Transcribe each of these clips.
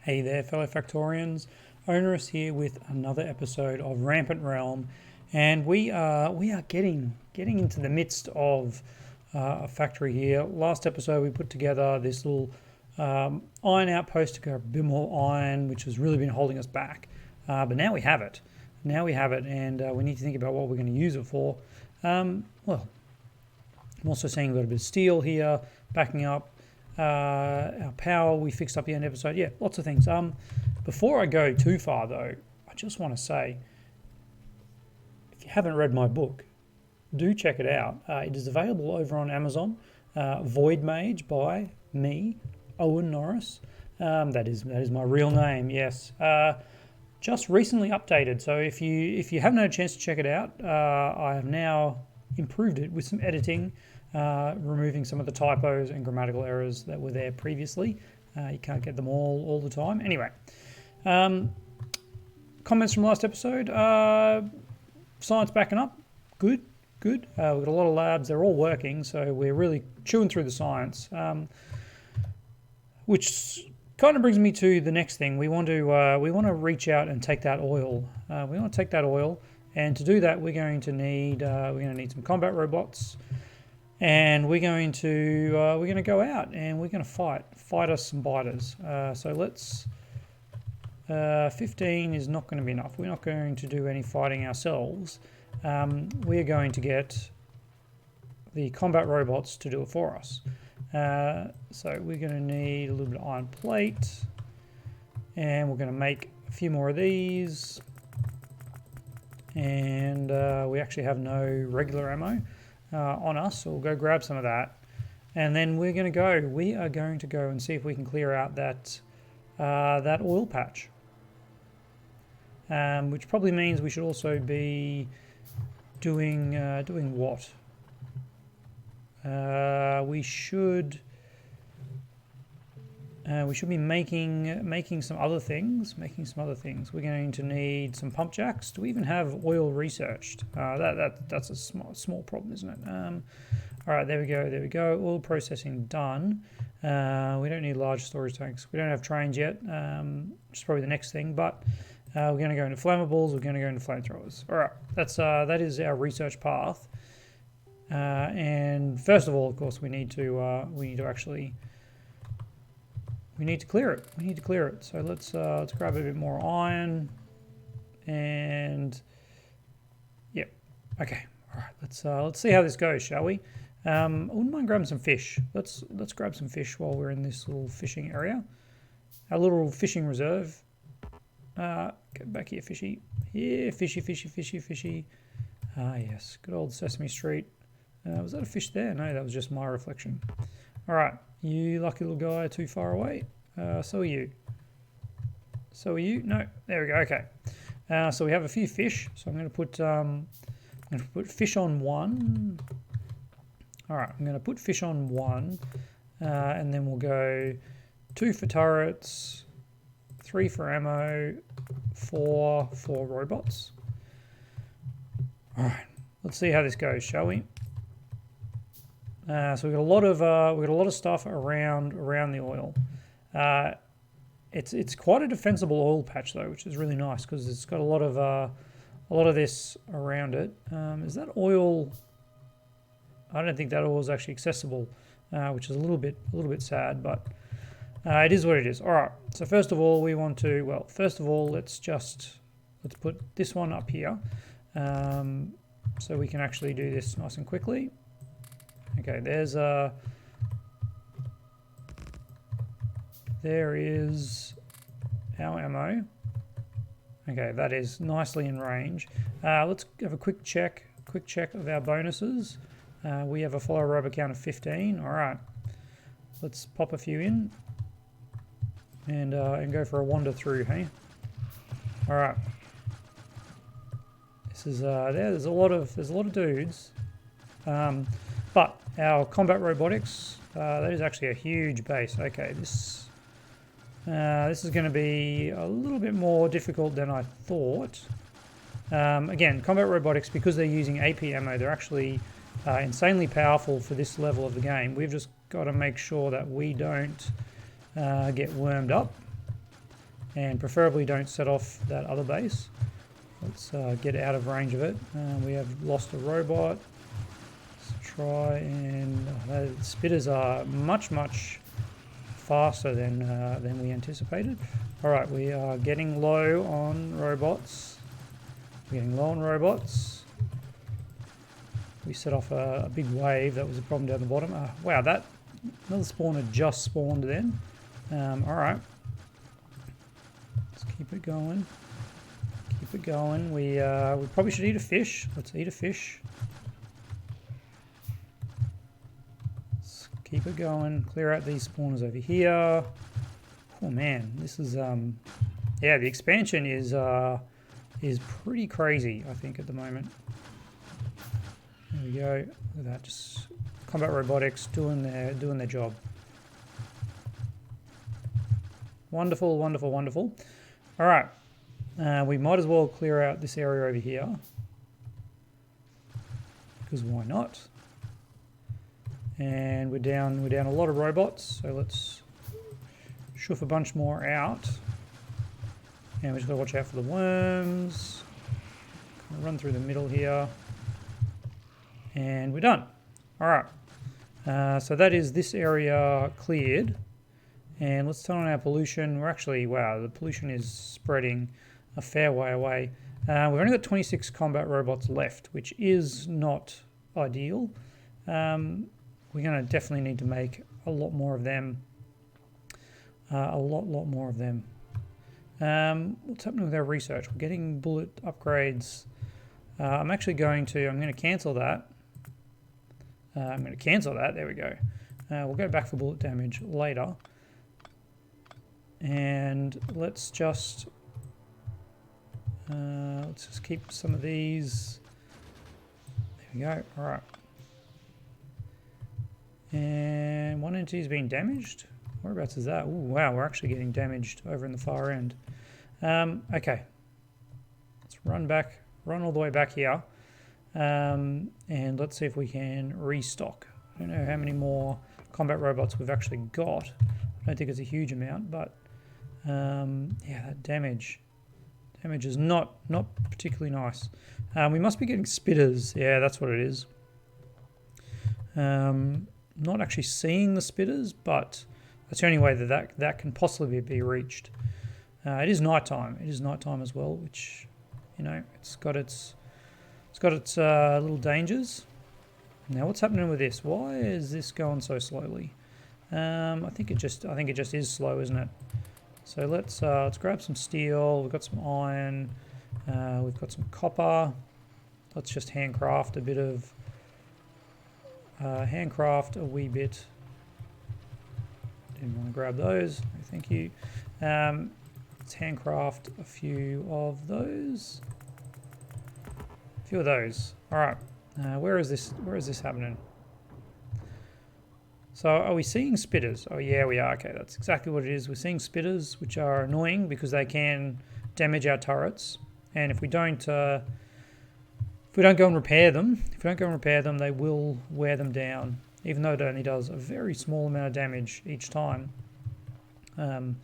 Hey there, fellow Factorians. Onerous here with another episode of Rampant Realm, and we are getting into the midst of a factory here. Last episode we put together this little iron outpost to go a bit more iron, which has really been holding us back. But now we have it. And we need to think about what we're going to use it for. I'm also seeing a little bit of steel here, backing up. Our power we fixed up the end episode. Yeah, lots of things. Before I go too far though, I just want to say, if you haven't read my book, do check it out. It is available over on Amazon. Void Mage by me, Owen Norris. That is my real name. Yes. Just recently updated. So if you haven't had a chance to check it out, I have now improved it with some editing. Removing some of the typos and grammatical errors that were there previously. You can't get them all the time. Anyway, comments from last episode. Science backing up. Good. We've got a lot of labs. They're all working, so we're really chewing through the science. Which kind of brings me to the next thing. We want to reach out and take that oil. And to do that, we're going to need some combat robots. And we're going to go out and we're going to fight us some biters. So let's 15 is not going to be enough. We're not going to do any fighting ourselves. We're going to get the combat robots to do it for us. So we're going to need a little bit of iron plate, and we're going to make a few more of these. And we actually have no regular ammo on us, so we'll go grab some of that, and then we are going to go and see if we can clear out that oil patch, which probably means we should also be doing what? We should be making some other things. We're going to need some pump jacks. Do we even have oil researched? That's a small problem, isn't it? All right, there we go. Oil processing done. We don't need large storage tanks. We don't have trains yet, which is probably the next thing. But we're going to go into flammables. We're going to go into flamethrowers. All right, that is our research path. And first of all, of course, we need to clear it. So let's grab a bit more iron, and yep. Okay. All right. Let's see how this goes, shall we? I wouldn't mind grabbing some fish. Let's grab some fish while we're in this little fishing area, our little fishing reserve. Get back here, fishy. Yeah, fishy. Ah, yes. Good old Sesame Street. Was that a fish there? No, that was just my reflection. All right. You lucky little guy, too far away. So are you. No, there we go. Okay. So we have a few fish. So I'm going to put fish on one. All right. I'm going to put fish on one, and then we'll go 2 for turrets, 3 for ammo, 4 for robots. All right. Let's see how this goes, shall we? So we've got a lot of stuff around the oil. It's quite a defensible oil patch though, which is really nice because it's got a lot of this around it. Is that oil? I don't think that oil is actually accessible, which is a little bit sad, but it is what it is. All right. So first of all, let's put this one up here, so we can actually do this nice and quickly. Okay, there is our ammo. Okay, that is nicely in range. Let's have a quick check of our bonuses. We have a follow rubber count of 15. All right, let's pop a few in and go for a wander through. Hey, all right. This is there's a lot of dudes. But our combat robotics, that is actually a huge base. Okay, this is going to be a little bit more difficult than I thought. Again, combat robotics, because they're using AP ammo, they're actually insanely powerful for this level of the game. We've just got to make sure that we don't get wormed up. and preferably don't set off that other base. Let's get out of range of it. We have lost a robot. Let's try and... the spitters are much faster than we anticipated. Alright, we are getting low on robots. We're getting low on robots. We set off a big wave. That was a problem down the bottom. Wow, that another spawner just spawned then. Alright. Let's keep it going. Keep it going. We probably should eat a fish. Let's eat a fish. Let's keep it going. Clear out these spawners over here. Oh man, this is yeah, the expansion is pretty crazy, I think, at the moment. There we go. Look at that, just combat robotics doing their job. Wonderful, wonderful, wonderful. All right, we might as well clear out this area over here, because why not? And we're down a lot of robots, so let's shoof a bunch more out. And we just gotta watch out for the worms. Run through the middle here. And we're done. All right. So that is this area cleared. And let's turn on our pollution. We're actually, wow, the pollution is spreading a fair way away. We've only got 26 combat robots left, which is not ideal. We're gonna definitely need to make a lot more of them. A lot more of them. What's happening with our research? We're getting bullet upgrades. I'm going to cancel that. There we go. We'll go back for bullet damage later. And let's just keep some of these. There we go. All right. And one entity is being damaged. Whereabouts is that? Ooh, wow, we're actually getting damaged over in the far end. Okay. Let's run all the way back here. And let's see if we can restock. I don't know how many more combat robots we've actually got. I don't think it's a huge amount, but yeah, that damage is not particularly nice. We must be getting spitters. Yeah, that's what it is. Not actually seeing the spitters, but that's the only way that can possibly be reached. It is nighttime. It is nighttime as well, which, you know, it's got its little dangers. Now, what's happening with this? Why is this going so slowly? I think it just is slow, isn't it? So let's grab some steel. We've got some iron. We've got some copper. Let's just handcraft a bit of handcraft a wee bit. Didn't want to grab those. No, thank you. Let's handcraft a few of those. All right. Where is this happening? So are we seeing spitters? Oh yeah, we are. Okay, that's exactly what it is. We're seeing spitters, which are annoying because they can damage our turrets. And if we don't go and repair them, they will wear them down, even though it only does a very small amount of damage each time. Yeah,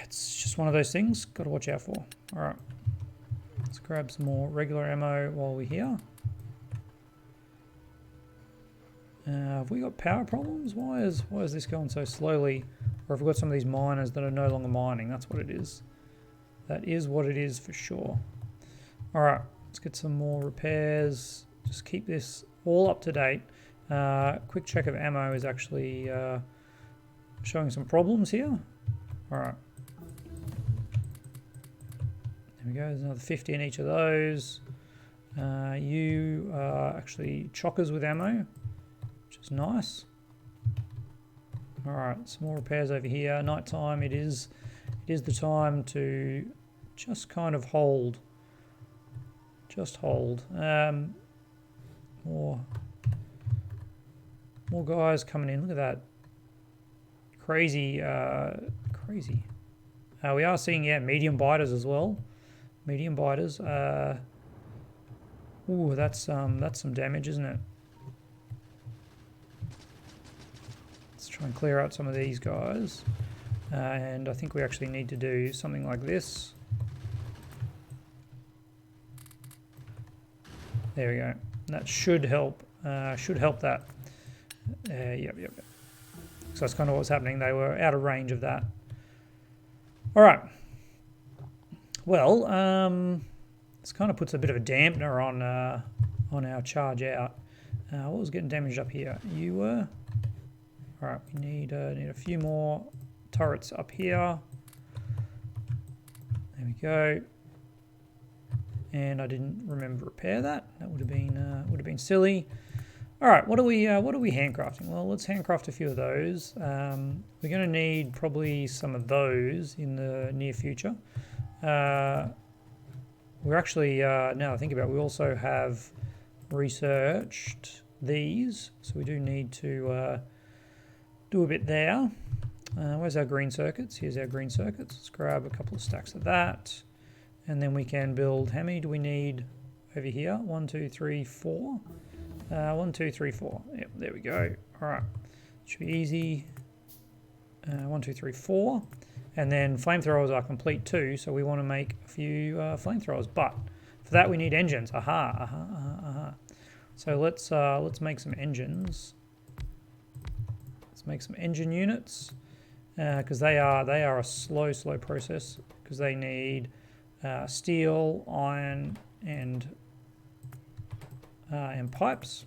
it's just one of those things. Got to watch out for. All right. Let's grab some more regular ammo while we're here. Have we got power problems? Why is this going so slowly? Or have we got some of these miners that are no longer mining? That's what it is. That is what it is for sure. All right, let's get some more repairs. Just keep this all up to date. Quick check of ammo is actually showing some problems here. All right. There we go, there's another 50 in each of those. You are actually chockers with ammo, which is nice. Alright, some more repairs over here. Nighttime, it is the time to just kind of hold. Just hold. More guys coming in. Look at that. Crazy. We are seeing, yeah, medium biters as well. Medium biters. Ooh, that's some damage, isn't it? Let's try and clear out some of these guys. And I think we actually need to do something like this. There we go. That should help. Should help that. Yep. So that's kind of what's happening. They were out of range of that. All right. Well, this kind of puts a bit of a dampener on our charge out. What was getting damaged up here? You were. All right. We need a few more turrets up here. There we go. And I didn't remember to repair that. That would have been silly. All right, what are we handcrafting? Well, let's handcraft a few of those. We're going to need probably some of those in the near future. We're actually, now I think about it, we also have researched these, so we do need to do a bit there. Where's our green circuits? Here's our green circuits. Let's grab a couple of stacks of that. And then we can build, how many do we need over here? 1, 2, 3, 4. 1, 2, 3, 4. Yep, there we go. All right, should be easy. 1, 2, 3, 4. And then flamethrowers are complete too, so we want to make a few flamethrowers. But for that we need engines. So let's make some engines. Let's make some engine units because they are a slow process because they need steel, iron, and pipes.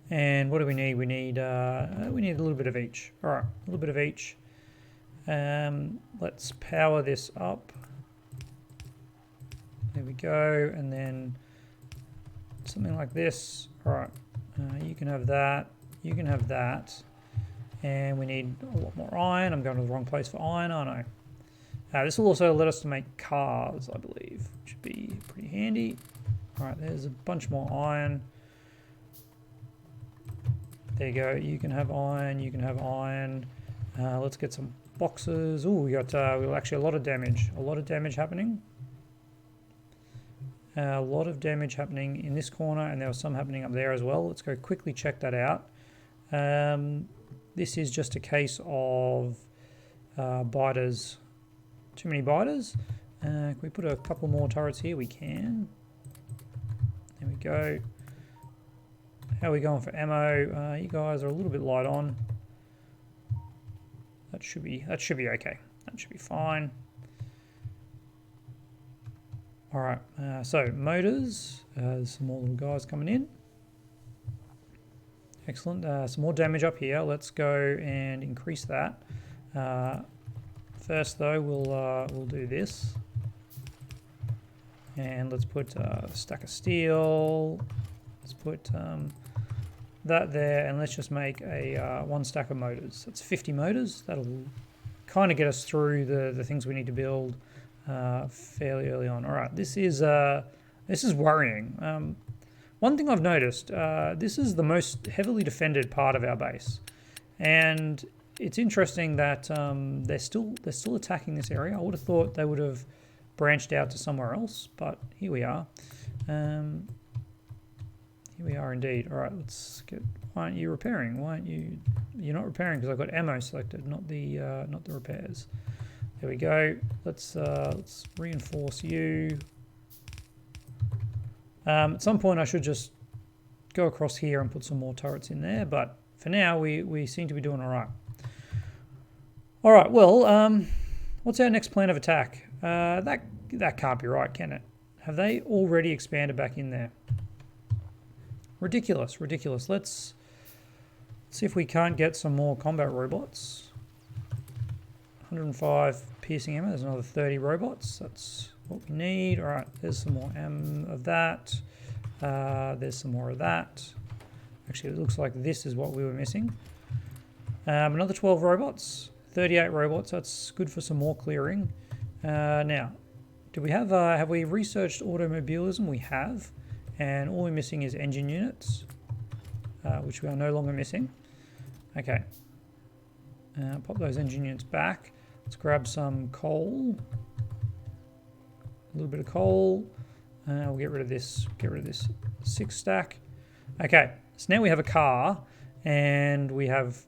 And what do we need? We need a little bit of each. All right, a little bit of each. Let's power this up. There we go, and then something like this. All right, you can have that. You can have that. And we need a lot more iron. I'm going to the wrong place for iron, aren't I? This will also let us to make cars, I believe, which should be pretty handy. All right, there's a bunch more iron. There you go. You can have iron. You can have iron. Let's get some boxes. Oh, we got actually a lot of damage. A lot of damage happening. A lot of damage happening in this corner, and there was some happening up there as well. Let's go quickly check that out. This is just a case of biters. Too many biters. Can we put a couple more turrets here? We can. There we go. How are we going for ammo? You guys are a little bit light on. That should be okay. That should be fine. All right. So motors. There's some more little guys coming in. Excellent. Some more damage up here. Let's go and increase that. First though, we'll do this, and let's put a stack of steel. Let's put that there, and let's just make a 1 stack of motors. That's 50 motors. That'll kind of get us through the things we need to build fairly early on. All right, this is worrying. One thing I've noticed, this is the most heavily defended part of our base, and it's interesting that they're still attacking this area. I would have thought they would have branched out to somewhere else, but here we are. Here we are indeed. All right, let's get. Why aren't you repairing? Why aren't you? You're not repairing because I've got ammo selected, not the repairs. There we go. Let's reinforce you. At some point, I should just go across here and put some more turrets in there, but for now, we seem to be doing all right. All right, well, what's our next plan of attack? That can't be right, can it? Have they already expanded back in there? Ridiculous. Let's see if we can't get some more combat robots. 105 piercing ammo. There's another 30 robots. That's what we need. All right, there's some more ammo of that. There's some more of that. Actually, it looks like this is what we were missing. Another 12 robots. 38 robots, that's good for some more clearing. Now, do we have we researched automobilism? We have, and all we're missing is engine units, which we are no longer missing. Okay, pop those engine units back. Let's grab some coal, a little bit of coal. We'll get rid of this 6 stack. Okay, so now we have a car, and we have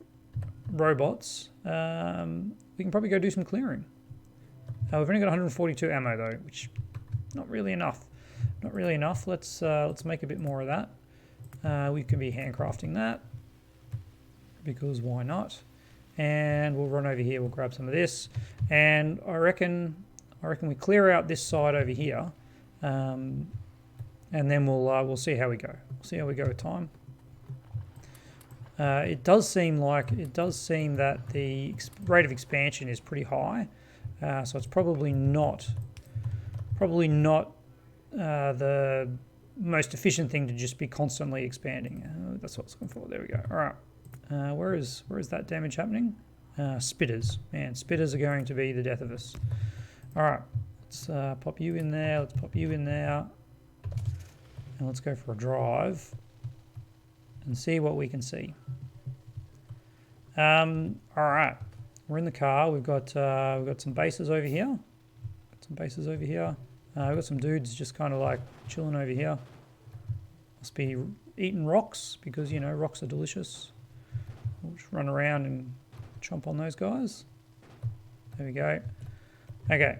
robots, we can probably go do some clearing. We've only got 142 ammo though, which not really enough. Not really enough. Let's make a bit more of that. We can be handcrafting that because why not? And we'll run over here. We'll grab some of this, and I reckon we clear out this side over here, and then we'll see how we go. We'll see how we go with time. It does seem that the rate of expansion is pretty high, so it's probably not the most efficient thing to just be constantly expanding. That's what I was looking for. There we go. All right, where is that damage happening? Spitters, man, spitters are going to be the death of us. All right, let's pop you in there. Let's pop you in there, and let's go for a drive and see what we can see. All right, we're in the car. We've got some bases over here. We've got some dudes just kind of like chilling over here. Must be eating rocks because, you know, rocks are delicious. We'll just run around and chomp on those guys. There we go. Okay.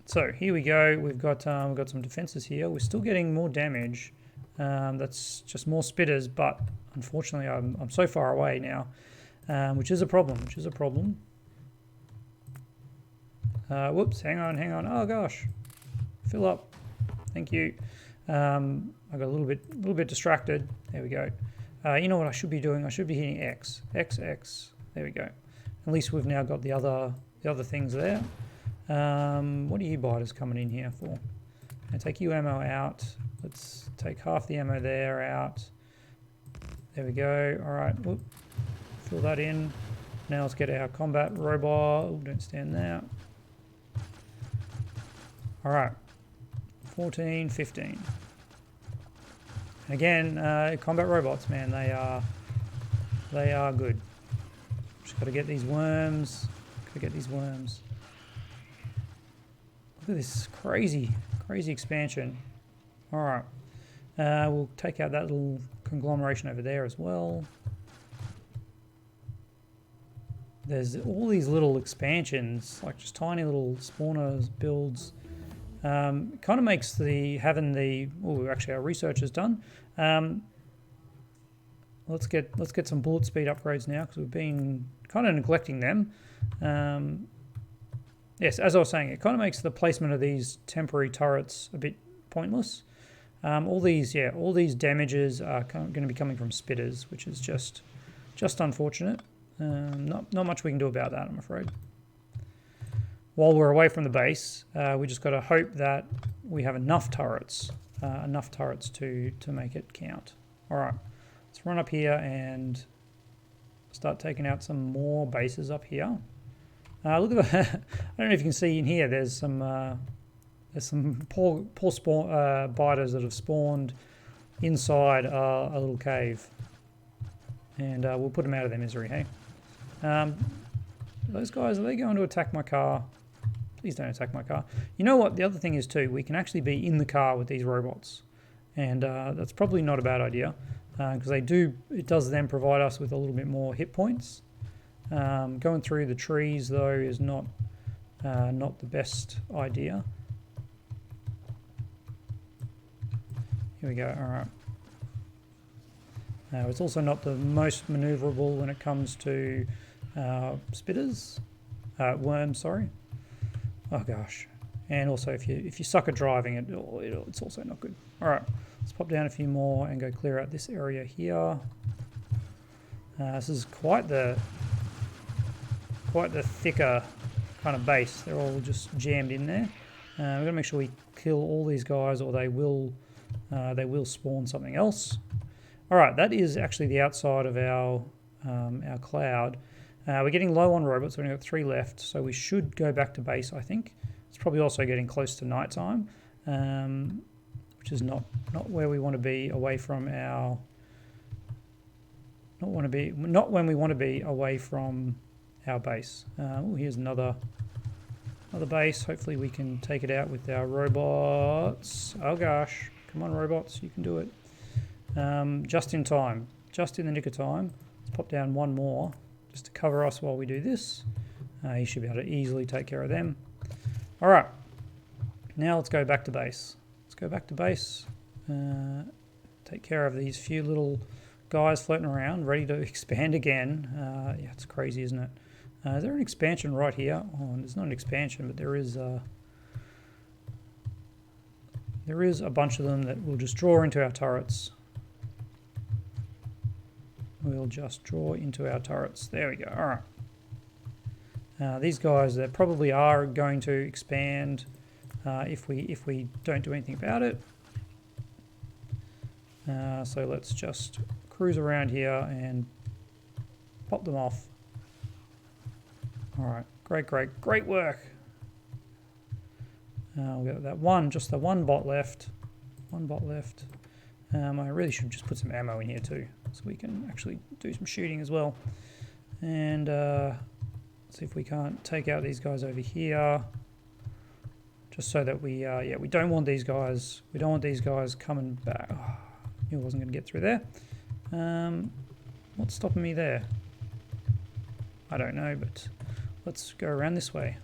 So here we go. We've got some defenses here. We're still getting more damage. That's just more spitters, but unfortunately I'm so far away now, which is a problem. Whoops, hang on. Oh gosh, fill up. Thank you. I got a little bit distracted. There we go. You know what I should be doing? I should be hitting X. There we go. At least we've now got the other things there. What are you biters coming in here for? I take you ammo out. Let's take half the ammo there out. There we go. All right. Whoop. Fill that in. Now let's get our combat robot. Oh, don't stand there. All right. 14, 15. Again, combat robots, man, they are good. Just got to get these worms. Look at this crazy expansion. All right. We'll take out that little conglomeration over there as well. There's all these little expansions, like just tiny little spawners, builds. Kind of makes actually our research is done. Let's get some bullet speed upgrades now because we've been kind of neglecting them. Yes, as I was saying, it kind of makes the placement of these temporary turrets a bit pointless. All these damages are going to be coming from spitters, which is just unfortunate. Not much we can do about that, I'm afraid. While we're away from the base, we just got to hope that we have enough turrets to make it count. All right, let's run up here and start taking out some more bases up here. Look at that! I don't know if you can see in here. There's some poor spawn biters that have spawned inside a little cave, and we'll put them out of their misery. Hey, those guys, are they going to attack my car? Please don't attack my car. You know what? The other thing is too, we can actually be in the car with these robots, and that's probably not a bad idea because it does then provide us with a little bit more hit points. Going through the trees though is not the best idea. Here we go. All right. It's also not the most maneuverable when it comes to spitters, worms. Sorry. Oh gosh. And also, if you suck at driving, it's also not good. All right. Let's pop down a few more and go clear out this area here. This is quite the thicker kind of base. They're all just jammed in there. We've got to make sure we kill all these guys, or they will spawn something else. All right, that is actually the outside of our cloud. We're getting low on robots. We've only got 3 left, so we should go back to base. I think it's probably also getting close to nighttime, which is not where we want to be away from our. Not when we want to be away from our base. Here's another base. Hopefully we can take it out with our robots. Oh gosh, come on robots, you can do it. Just in time, just in the nick of time. Let's pop down one more just to cover us while we do this. You should be able to easily take care of them. All right, now let's go back to base. Let's go back to base. Take care of these few little guys floating around, ready to expand again. Yeah, it's crazy, isn't it? Is there an expansion right here? Oh, there's not an expansion, but there is a bunch of them that will just draw into our turrets. We'll just draw into our turrets. There we go. All right. These guys, they probably are going to expand if we don't do anything about it. So let's just cruise around here and pop them off. All right, great work. We've got that one, just the one bot left. One bot left. I really should just put some ammo in here too, so we can actually do some shooting as well. And see if we can't take out these guys over here. Just so that we, yeah, we don't want these guys. We don't want these guys coming back. Oh, I wasn't going to get through there. What's stopping me there? I don't know, but let's go around this way.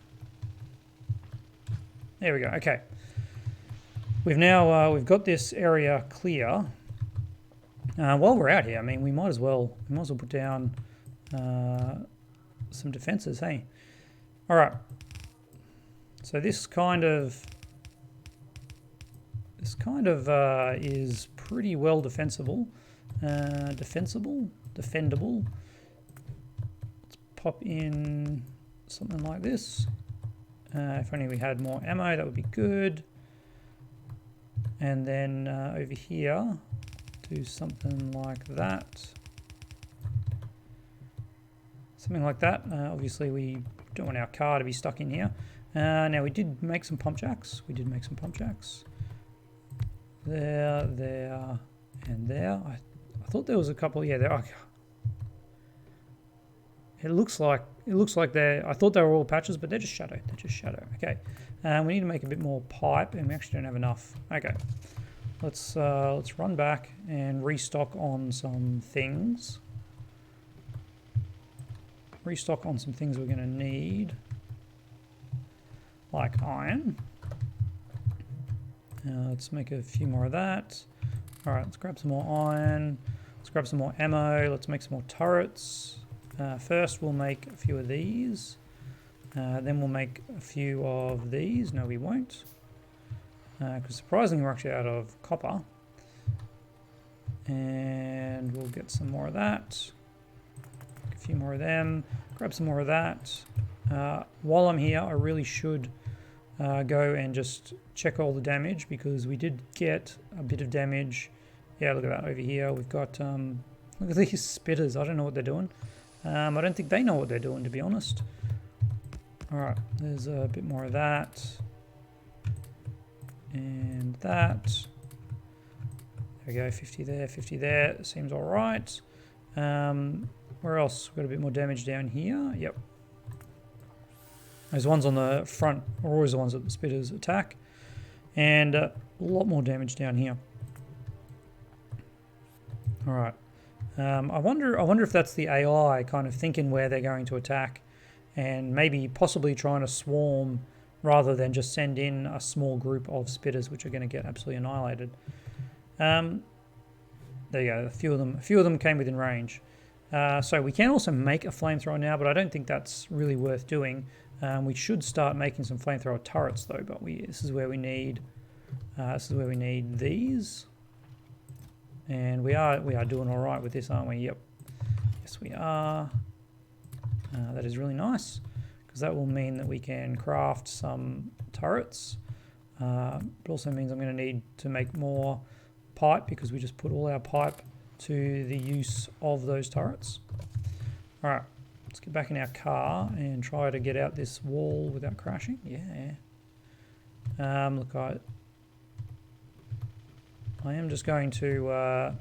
There we go. Okay. We've now we've got this area clear. While we're out here, I mean, we might as well put down some defenses. Hey. All right. So this kind of is pretty well defensible. Defendable. Let's pop in something like this. If only we had more ammo, that would be good. And then over here, do something like that. Something like that. Obviously, we don't want our car to be stuck in here. Now, we did make some pump jacks. There, and there. I thought there was a couple. Yeah, there. Okay. It looks like they're. I thought they were all patches, but they're just shadow. Okay. We need to make a bit more pipe, and we actually don't have enough. Okay. Let's run back and restock on some things. Restock on some things we're going to need, like iron. Let's make a few more of that. All right, let's grab some more iron. Let's grab some more ammo. Let's make some more turrets. First, we'll make a few of these. Then we'll make a few of these. No, we won't. Because surprisingly, we're actually out of copper. And we'll get some more of that. A few more of them. Grab some more of that. While I'm here, I really should go and just check all the damage, because we did get a bit of damage. Yeah, look at that over here. We've got, look at these spitters. I don't know what they're doing. I don't think they know what they're doing, to be honest. All right, there's a bit more of that. And that. There we go, 50 there, 50 there. Seems all right. Where else? We've got a bit more damage down here. Yep. Those ones on the front are always the ones that the spitters attack. And a lot more damage down here. All right. I wonder if that's the AI kind of thinking where they're going to attack, and maybe possibly trying to swarm rather than just send in a small group of spitters, which are going to get absolutely annihilated. There you go. A few of them came within range. So we can also make a flamethrower now, but I don't think that's really worth doing. We should start making some flamethrower turrets though. But this is where we need these. And we are doing all right with this, aren't we? Yep. Yes, we are. That is really nice, because that will mean that we can craft some turrets. It also means I'm going to need to make more pipe, because we just put all our pipe to the use of those turrets. All right, let's get back in our car and try to get out this wall without crashing. Yeah. Look, I am just going to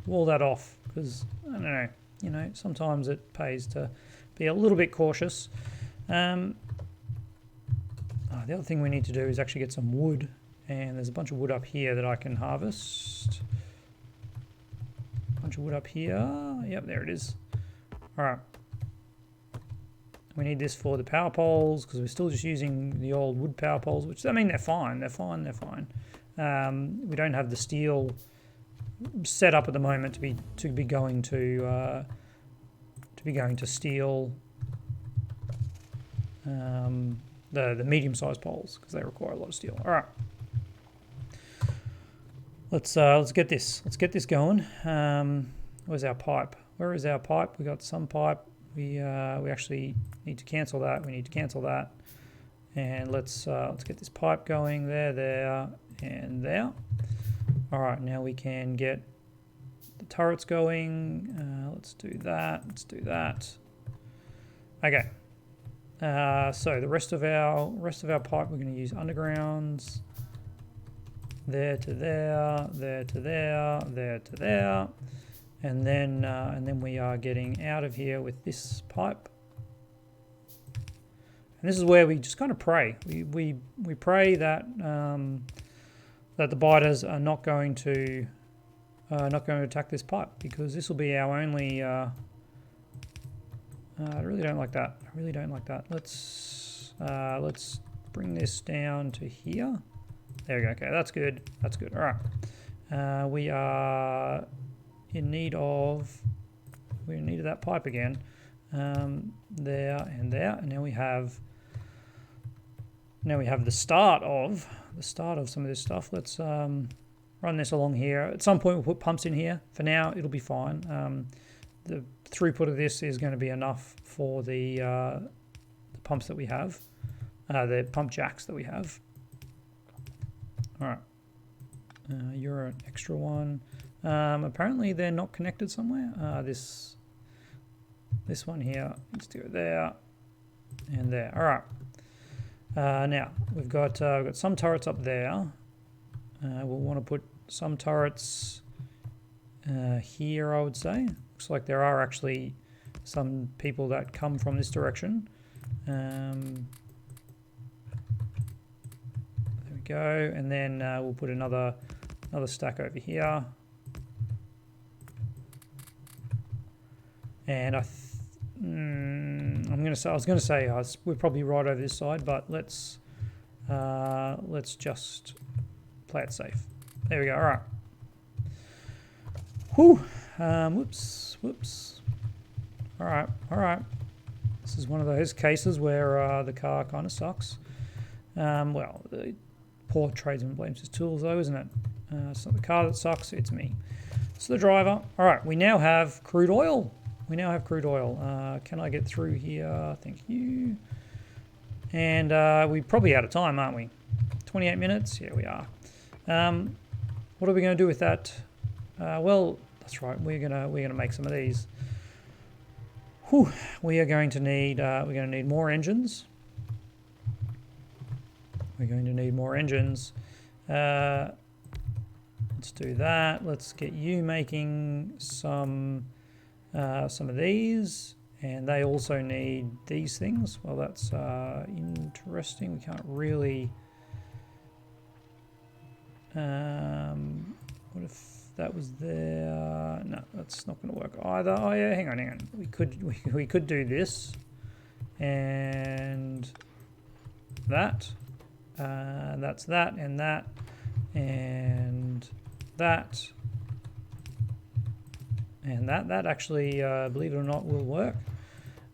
wall that off, because I don't know, sometimes it pays to be a little bit cautious. The other thing we need to do is actually get some wood, and there's a bunch of wood up here that I can harvest. bunch of wood up here. Yep, there it is. All right. We need this for the power poles because we're still just using the old wood power poles, which, I mean, they're fine. They're fine. They're fine. We don't have the steel set up at the moment to be going to steel the medium-sized poles because they require a lot of steel. All right. Let's get this. Let's get this going. Where's our pipe? Where is our pipe? We got some pipe. We actually need to cancel that. We need to cancel that. And let's get this pipe going. There, and there. All right. Now we can get the turrets going. Let's do that. Let's do that. Okay. So the rest of our pipe we're going to use undergrounds. There to there, there to there, there to there, and then we are getting out of here with this pipe. And this is where we just kind of pray. We pray that that the biters are not going to attack this pipe because this will be our only. I really don't like that. I really don't like that. Let's bring this down to here. There we go. Okay, that's good. That's good. All right. We are in need of. We're in need of that pipe again. There and there, and now we have. Now we have the start of some of this stuff. Let's run this along here. At some point, we'll put pumps in here. For now, it'll be fine. The throughput of this is going to be enough for the pumps that we have, the pump jacks that we have. All right, you're an extra one. Apparently they're not connected somewhere. This one here needs to go there and there. All right. Now we've got some turrets up there. We'll want to put some turrets here, I would say. Looks like there are actually some people that come from this direction. Go, and then we'll put another stack over here, and I was going to say we're probably right over this side, but let's just play it safe. There we go. All right. Whew. Whoops. All right. This is one of those cases where the car kind of sucks. Well, the poor tradesman blames his tools, though, isn't it? It's not the car that sucks, it's me. It's the driver. All right, we now have crude oil. Can I get through here? Thank you. And we're probably out of time, aren't we? 28 minutes? Yeah, we are. What are we going to do with that? Well, that's right. We're gonna make some of these. Whew, we are going to need more engines. We're going to need more engines. Let's do that. Let's get you making some of these, and they also need these things. Well, that's interesting. We can't really. What if that was there? No, that's not going to work either. Oh yeah, hang on. We could do this, and that. That's that, and that, and that, and that. That actually, believe it or not, will work.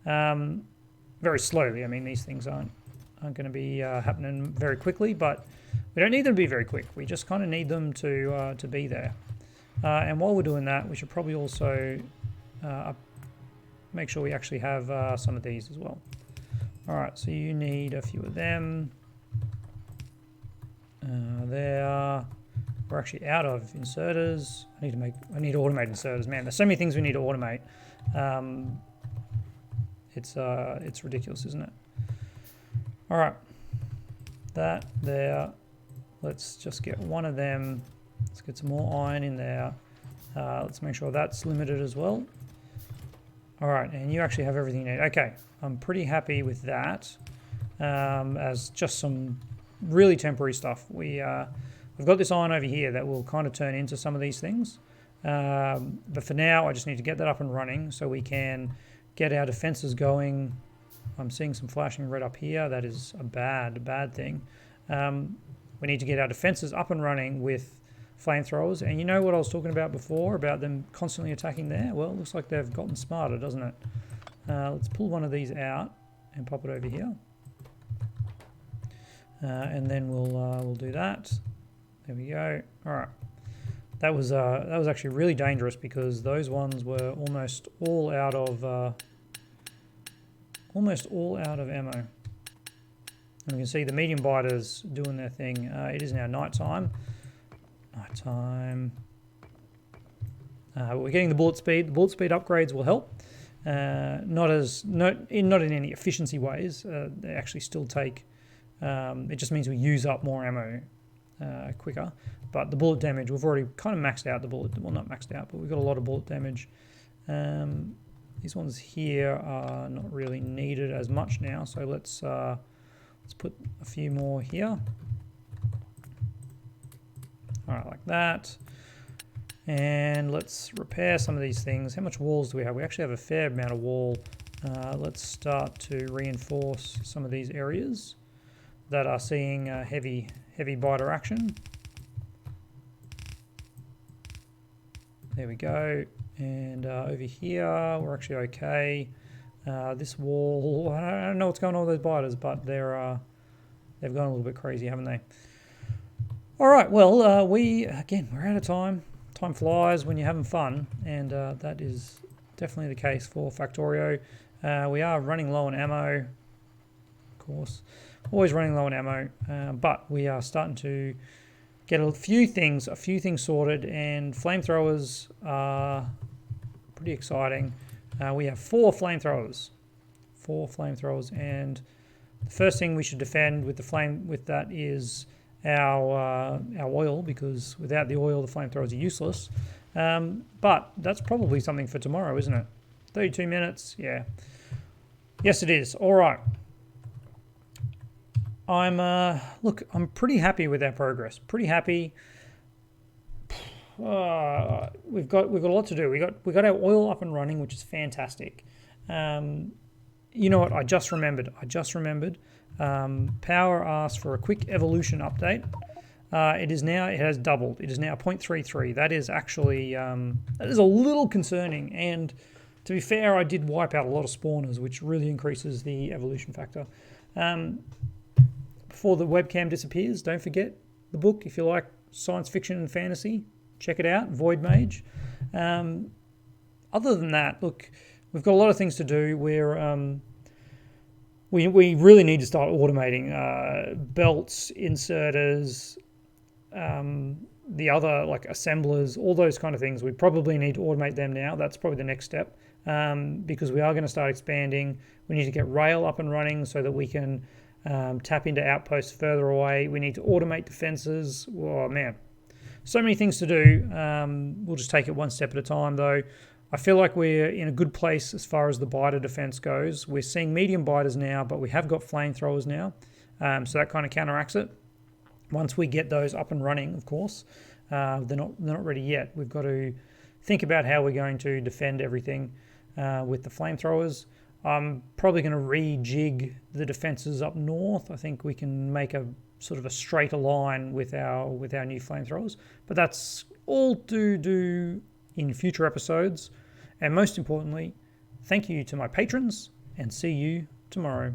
Very slowly. I mean, these things aren't going to be happening very quickly, but we don't need them to be very quick. We just kind of need them to be there. And while we're doing that, we should probably also make sure we actually have some of these as well. All right, so you need a few of them. There. We're actually out of inserters. I need to automate inserters. Man, there's so many things we need to automate. It's ridiculous, isn't it? All right, that there. Let's just get one of them. Let's get some more iron in there. Let's make sure that's limited as well. All right, and you actually have everything you need. Okay, I'm pretty happy with that. As just some really temporary stuff. We've got this iron over here that will kind of turn into some of these things. But for now, I just need to get that up and running so we can get our defenses going. I'm seeing some flashing red up here. That is a bad thing. We need to get our defenses up and running with flamethrowers. And you know what I was talking about before, about them constantly attacking there? Well, it looks like they've gotten smarter, doesn't it? Let's pull one of these out and pop it over here. And then we'll do that. There we go. All right. That was actually really dangerous because those ones were almost all out of ammo. And we can see the medium biters doing their thing. It is now nighttime. We're getting the bullet speed. The bullet speed upgrades will help. Not in any efficiency ways. They actually still take. It just means we use up more ammo quicker. But the bullet damage, we've already kind of maxed out the bullet. Well, not maxed out, but we've got a lot of bullet damage. These ones here are not really needed as much now. So let's put a few more here. All right, like that. And let's repair some of these things. How much walls do we have? We actually have a fair amount of wall. Let's start to reinforce some of these areas that are seeing heavy biter action. There we go. And over here, we're actually okay. This wall, I don't know what's going on with those biters, but they've gone a little bit crazy, haven't they? All right, well, we're out of time. Time flies when you're having fun, and that is definitely the case for Factorio. We are running low on ammo, of course. Always running low on ammo, but we are starting to get a few things sorted, and flamethrowers are pretty exciting. We have 4 flamethrowers, and the first thing we should defend with that is our oil, because without the oil, the flamethrowers are useless. But that's probably something for tomorrow, isn't it? 32 minutes, yeah. Yes, it is. All right. I'm pretty happy with our progress. Pretty happy. We've got a lot to do. We got our oil up and running, which is fantastic. You know what? I just remembered. Power asked for a quick evolution update. It has doubled. It is now 0.33. That is actually that is a little concerning. And to be fair, I did wipe out a lot of spawners, which really increases the evolution factor. Before the webcam disappears, don't forget the book if you like science fiction and fantasy. Check it out, Void Mage. Other than that, look, we've got a lot of things to do. We really need to start automating belts, inserters, the other like assemblers, all those kind of things. We probably need to automate them now. That's probably the next step, because we are going to start expanding. We need to get rail up and running so that we can tap into outposts further away. We need to automate defenses. Oh man, so many things to do. We'll just take it one step at a time though. I feel like we're in a good place as far as the biter defense goes. We're seeing medium biters now, but we have got flamethrowers now. So that kind of counteracts it. Once we get those up and running, of course, they're not ready yet. We've got to think about how we're going to defend everything with the flamethrowers. I'm probably going to rejig the defenses up north. I think we can make a sort of a straighter line with our new flamethrowers. But that's all to do in future episodes. And most importantly, thank you to my patrons, and see you tomorrow.